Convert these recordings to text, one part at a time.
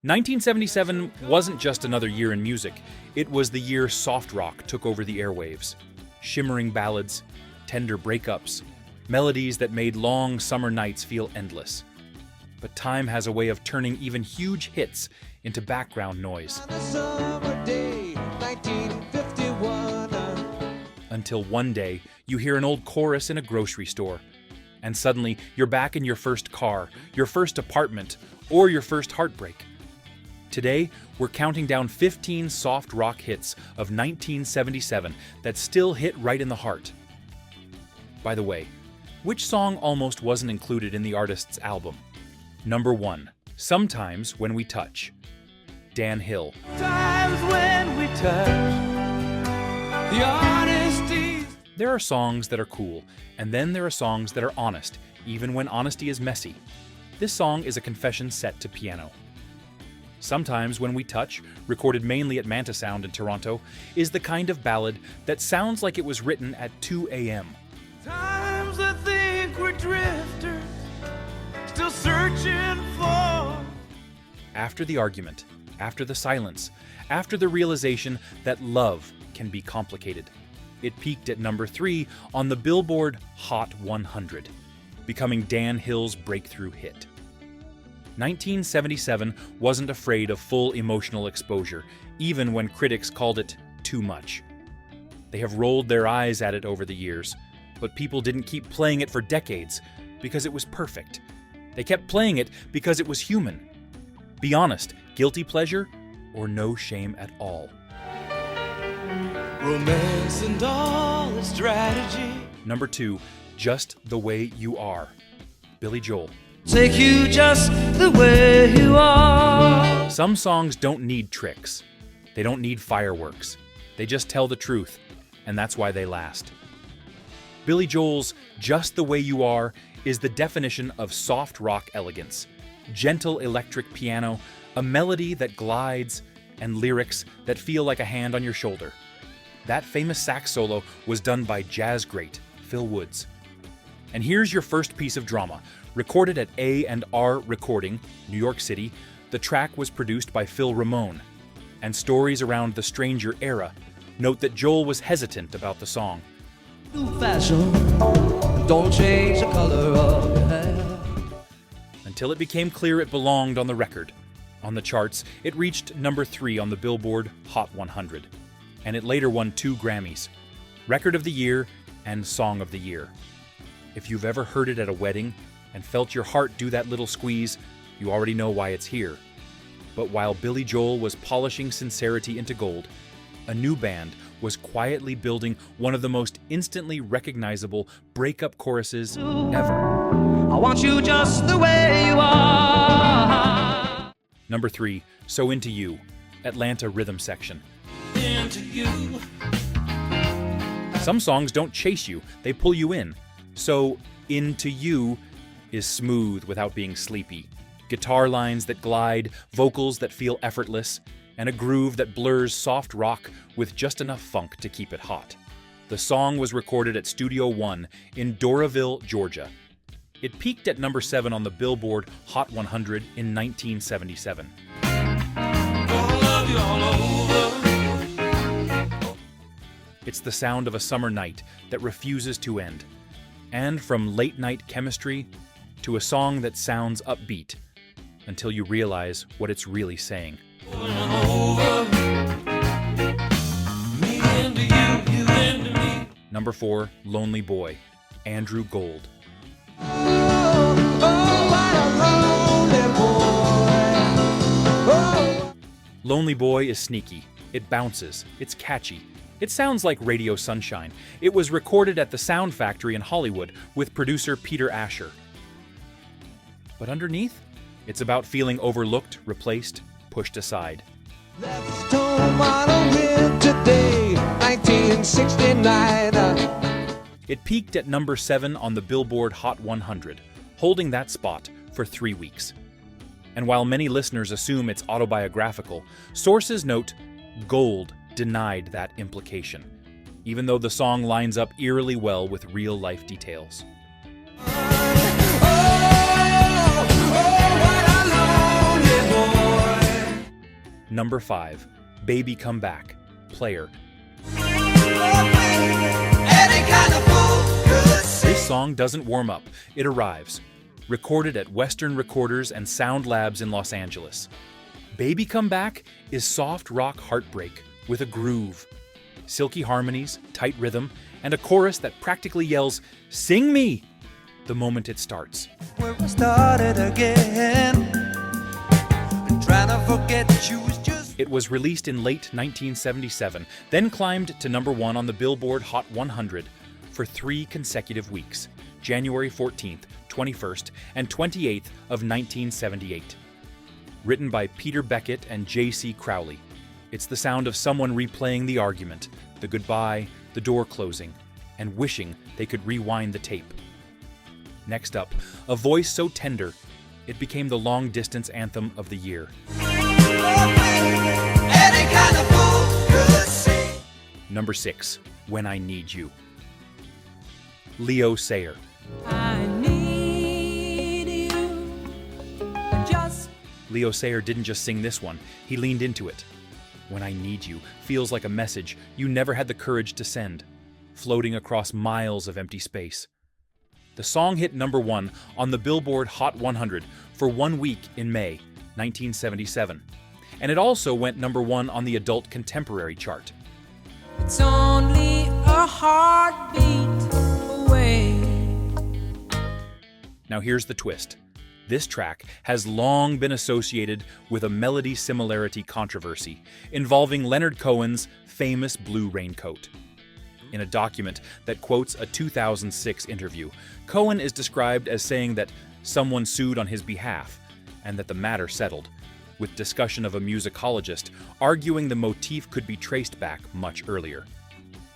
1977 wasn't just another year in music, it was the year soft rock took over the airwaves. Shimmering ballads, tender breakups, melodies that made long summer nights feel endless. But time has a way of turning even huge hits into background noise. Until one day, you hear an old chorus in a grocery store, and suddenly you're back in your first car, your first apartment, or your first heartbreak. Today, we're counting down 15 soft rock hits of 1977 that still hit right in the heart. By the way, which song almost wasn't included in the artist's album? Number 1, Sometimes When We Touch. Dan Hill. Times when we touch, the honesty. There are songs that are cool, and then there are songs that are honest, even when honesty is messy. This song is a confession set to piano. Sometimes When We Touch, recorded mainly at Manta Sound in Toronto, is the kind of ballad that sounds like it was written at 2 a.m. Times I think we're drifters, still searching for. After the argument, after the silence, after the realization that love can be complicated, it peaked at number 3 on the Billboard Hot 100, becoming Dan Hill's breakthrough hit. 1977 wasn't afraid of full emotional exposure, even when critics called it too much. They have rolled their eyes at it over the years, but people didn't keep playing it for decades because it was perfect. They kept playing it because it was human. Be honest, guilty pleasure or no shame at all. Romance and all its strategy. Number 2, Just the Way You Are. Billy Joel. Take you just the way you are. Some songs don't need tricks. They don't need fireworks. They just tell the truth, and that's why they last. Billy Joel's Just the Way You Are is the definition of soft rock elegance. Gentle electric piano, a melody that glides, and lyrics that feel like a hand on your shoulder. That famous sax solo was done by jazz great Phil Woods. And here's your first piece of drama. Recorded at A&R Recording, New York City, the track was produced by Phil Ramone. And stories around the Stranger era note that Joel was hesitant about the song. New fashion, don't change the color of your hair. Until it became clear it belonged on the record. On the charts, it reached number 3 on the Billboard Hot 100. And it later won 2 Grammys, Record of the Year and Song of the Year. If you've ever heard it at a wedding and felt your heart do that little squeeze, you already know why it's here. But while Billy Joel was polishing sincerity into gold, a new band was quietly building one of the most instantly recognizable breakup choruses ever. I want you just the way you are. Number 3, So Into You, Atlanta Rhythm Section. Into you. Some songs don't chase you, they pull you in. So Into You is smooth without being sleepy. Guitar lines that glide, vocals that feel effortless, and a groove that blurs soft rock with just enough funk to keep it hot. The song was recorded at Studio One in Doraville, Georgia. It peaked at number 7 on the Billboard Hot 100 in 1977. It's the sound of a summer night that refuses to end. And from late-night chemistry to a song that sounds upbeat until you realize what it's really saying. Number 4, Lonely Boy, Andrew Gold. Lonely Boy is sneaky. It bounces. It's catchy. It sounds like Radio Sunshine. It was recorded at the Sound Factory in Hollywood with producer Peter Asher. But underneath, it's about feeling overlooked, replaced, pushed aside. Left home on a winter day, 1969. It peaked at number 7 on the Billboard Hot 100, holding that spot for 3 weeks. And while many listeners assume it's autobiographical, sources note Gold denied that implication, even though the song lines up eerily well with real-life details. Number 5, Baby Come Back, Player. This song doesn't warm up, it arrives. Recorded at Western Recorders and Sound Labs in Los Angeles. Baby Come Back is soft rock heartbreak with a groove. Silky harmonies, tight rhythm, and a chorus that practically yells, "Sing me!" the moment it starts. Where I started again, trying to forget you was just... It was released in late 1977, then climbed to number 1 on the Billboard Hot 100 for 3 consecutive weeks, January 14th, 21st, and 28th of 1978. Written by Peter Beckett and J.C. Crowley, it's the sound of someone replaying the argument, the goodbye, the door closing, and wishing they could rewind the tape. Next up, a voice so tender, it became the long-distance anthem of the year. Number 6, When I Need You. Leo Sayer. I need you. Leo Sayer didn't just sing this one, he leaned into it. When I Need You feels like a message you never had the courage to send, floating across miles of empty space. The song hit number 1 on the Billboard Hot 100 for 1 week in May 1977, and it also went number 1 on the Adult Contemporary chart. It's only a heartbeat away. Now here's the twist. This track has long been associated with a melody similarity controversy involving Leonard Cohen's famous Blue Raincoat. In a document that quotes a 2006 interview, Cohen is described as saying that someone sued on his behalf and that the matter settled, with discussion of a musicologist arguing the motif could be traced back much earlier.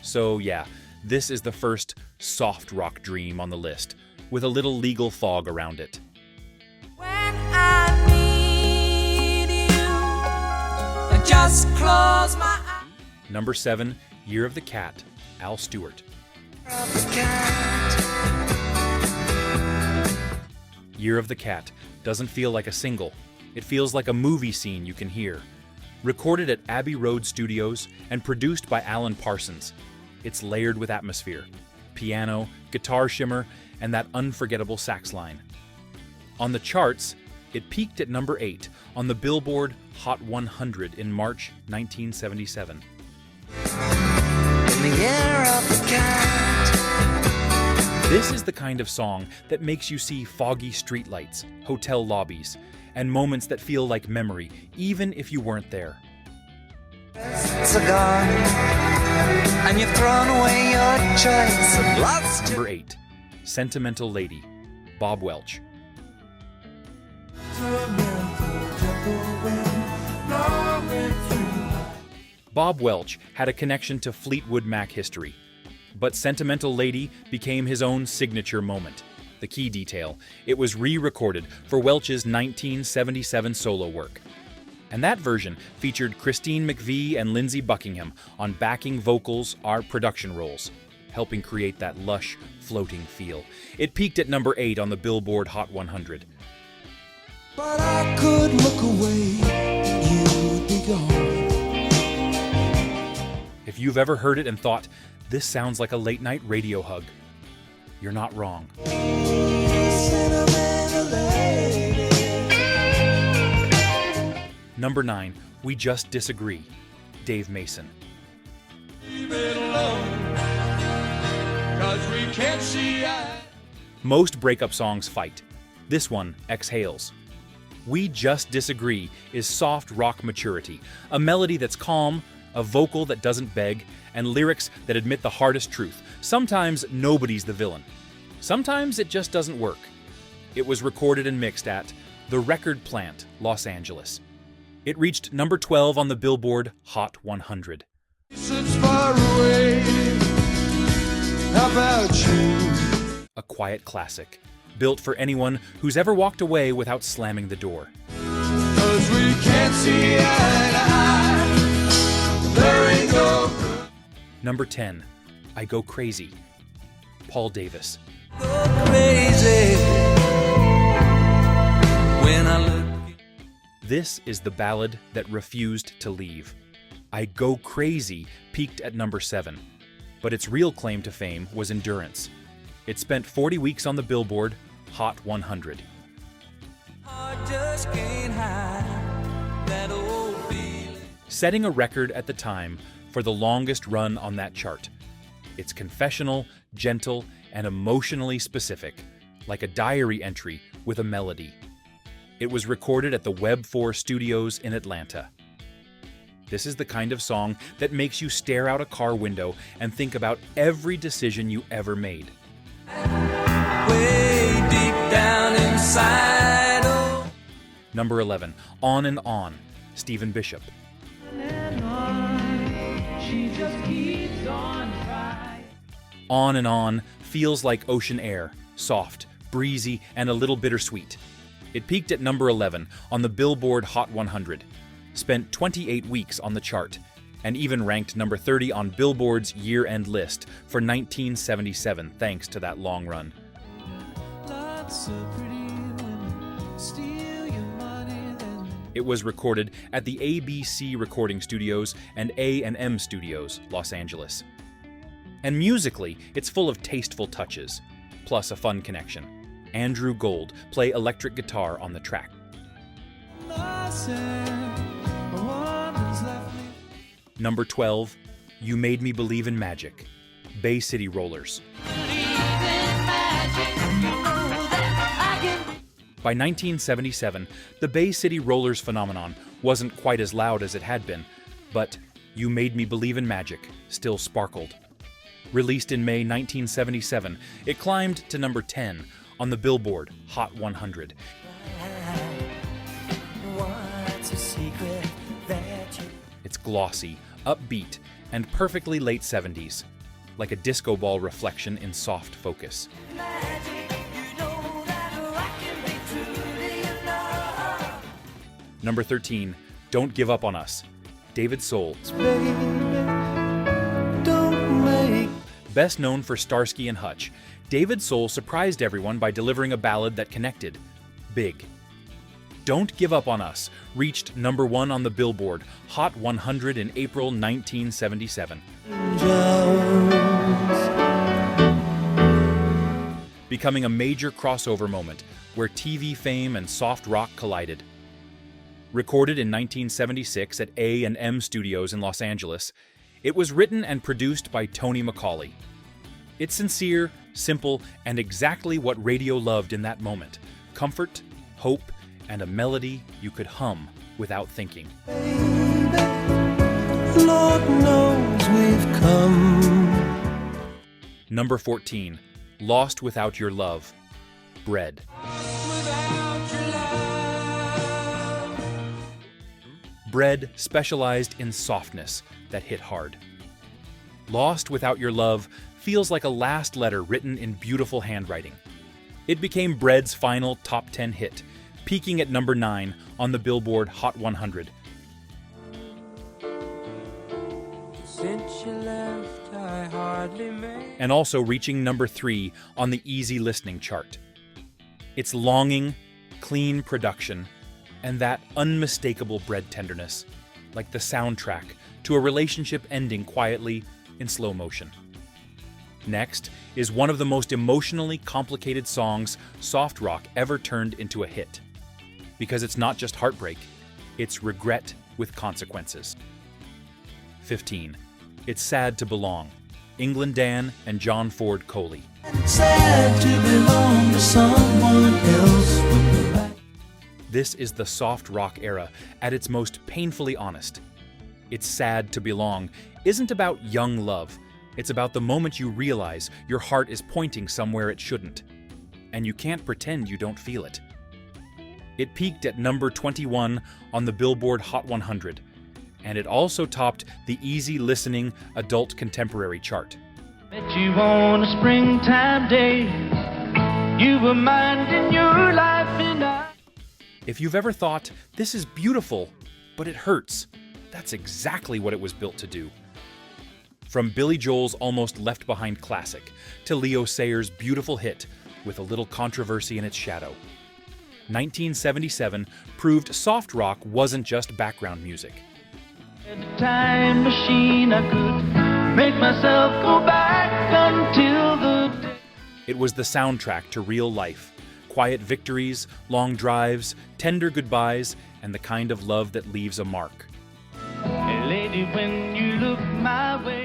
So yeah, this is the first soft rock dream on the list, with a little legal fog around it. When I need you, I just close my eyes. Number 7, Year of the Cat, Al Stewart. Year of the Cat doesn't feel like a single. It feels like a movie scene you can hear. Recorded at Abbey Road Studios and produced by Alan Parsons, it's layered with atmosphere, piano, guitar shimmer, and that unforgettable sax line. On the charts, it peaked at number 8 on the Billboard Hot 100 in March 1977. In the year of the cat. This is the kind of song that makes you see foggy streetlights, hotel lobbies, and moments that feel like memory, even if you weren't there. It's gone, and you've thrown away your choice and lost Number 8, Sentimental Lady, Bob Welch. Bob Welch had a connection to Fleetwood Mac history, but Sentimental Lady became his own signature moment. The key detail, it was re-recorded for Welch's 1977 solo work. And that version featured Christine McVie and Lindsey Buckingham on backing vocals or production roles, helping create that lush, floating feel. It peaked at number 8 on the Billboard Hot 100. But I could look away, you'd be gone. If you've ever heard it and thought, this sounds like a late-night radio hug, you're not wrong. Sentimental lady. Number 9, We Just Disagree, Dave Mason. Leave it alone, 'cause we can't see eye. Most breakup songs fight. This one exhales. We Just Disagree is soft rock maturity, a melody that's calm, a vocal that doesn't beg, and lyrics that admit the hardest truth. Sometimes nobody's the villain. Sometimes it just doesn't work. It was recorded and mixed at The Record Plant, Los Angeles. It reached number 12 on the Billboard Hot 100. Since far away, how about you? A quiet classic, built for anyone who's ever walked away without slamming the door. 'Cause we can't see eye to eye. There ain't no good. Number 10, I Go Crazy, Paul Davis. Go crazy when I look. This is the ballad that refused to leave. I Go Crazy peaked at number 7, but its real claim to fame was endurance. It spent 40 weeks on the Billboard Hot 100. Just can't hide that old feeling. Setting a record at the time for the longest run on that chart. It's confessional, gentle, and emotionally specific, like a diary entry with a melody. It was recorded at the Web 4 Studios in Atlanta. This is the kind of song that makes you stare out a car window and think about every decision you ever made. Way deep down inside. Oh. Number 11, On and On, Stephen Bishop. On and On feels like ocean air, soft, breezy, and a little bittersweet. It peaked at number 11 on the Billboard Hot 100, spent 28 weeks on the chart, and even ranked number 30 on Billboard's year-end list for 1977 thanks to that long run. It was recorded at the ABC Recording Studios and A&M Studios, Los Angeles. And musically, it's full of tasteful touches, plus a fun connection. Andrew Gold play electric guitar on the track. Number 12, You Made Me Believe in Magic, Bay City Rollers. By 1977, the Bay City Rollers phenomenon wasn't quite as loud as it had been, but You Made Me Believe in Magic still sparkled. Released in May 1977, it climbed to number 10 on the Billboard Hot 100. It's glossy, upbeat, and perfectly late 70s, like a disco ball reflection in soft focus. Number 13, Don't Give Up on Us, David Soul. Best known for Starsky and Hutch, David Soul surprised everyone by delivering a ballad that connected. Big. Don't Give Up on Us reached number 1 on the Billboard Hot 100 in April 1977. Becoming a major crossover moment where TV fame and soft rock collided. Recorded in 1976 at A&M Studios in Los Angeles, it was written and produced by Tony McCauley. It's sincere, simple, and exactly what radio loved in that moment. Comfort, hope, and a melody you could hum without thinking. Lord knows we've come. Number 14, Lost Without Your Love, Bread. Bread specialized in softness that hit hard. Lost Without Your Love feels like a last letter written in beautiful handwriting. It became Bread's final top 10 hit, peaking at number 9 on the Billboard Hot 100. Since you left, I hardly made. And also reaching number 3 on the Easy Listening chart. Its longing, clean production, and that unmistakable Bread tenderness, like the soundtrack to a relationship ending quietly in slow motion. Next is one of the most emotionally complicated songs soft rock ever turned into a hit. Because it's not just heartbreak, it's regret with consequences. 15. It's Sad to Belong, England Dan and John Ford Coley. Sad to belong to someone else. This is the soft rock era at its most painfully honest. It's Sad to Belong isn't about young love. It's about the moment you realize your heart is pointing somewhere it shouldn't, and you can't pretend you don't feel it. It peaked at number 21 on the Billboard Hot 100, and it also topped the easy listening adult contemporary chart. Met you on a springtime day. You were minding your life and I. If you've ever thought, this is beautiful, but it hurts, that's exactly what it was built to do. From Billy Joel's almost left behind classic to Leo Sayers' beautiful hit with a little controversy in its shadow. 1977 proved soft rock wasn't just background music. At the time machine, I could make myself go back until the day. It was the soundtrack to real life. Quiet victories, long drives, tender goodbyes, and the kind of love that leaves a mark. Hey lady, when you look my way.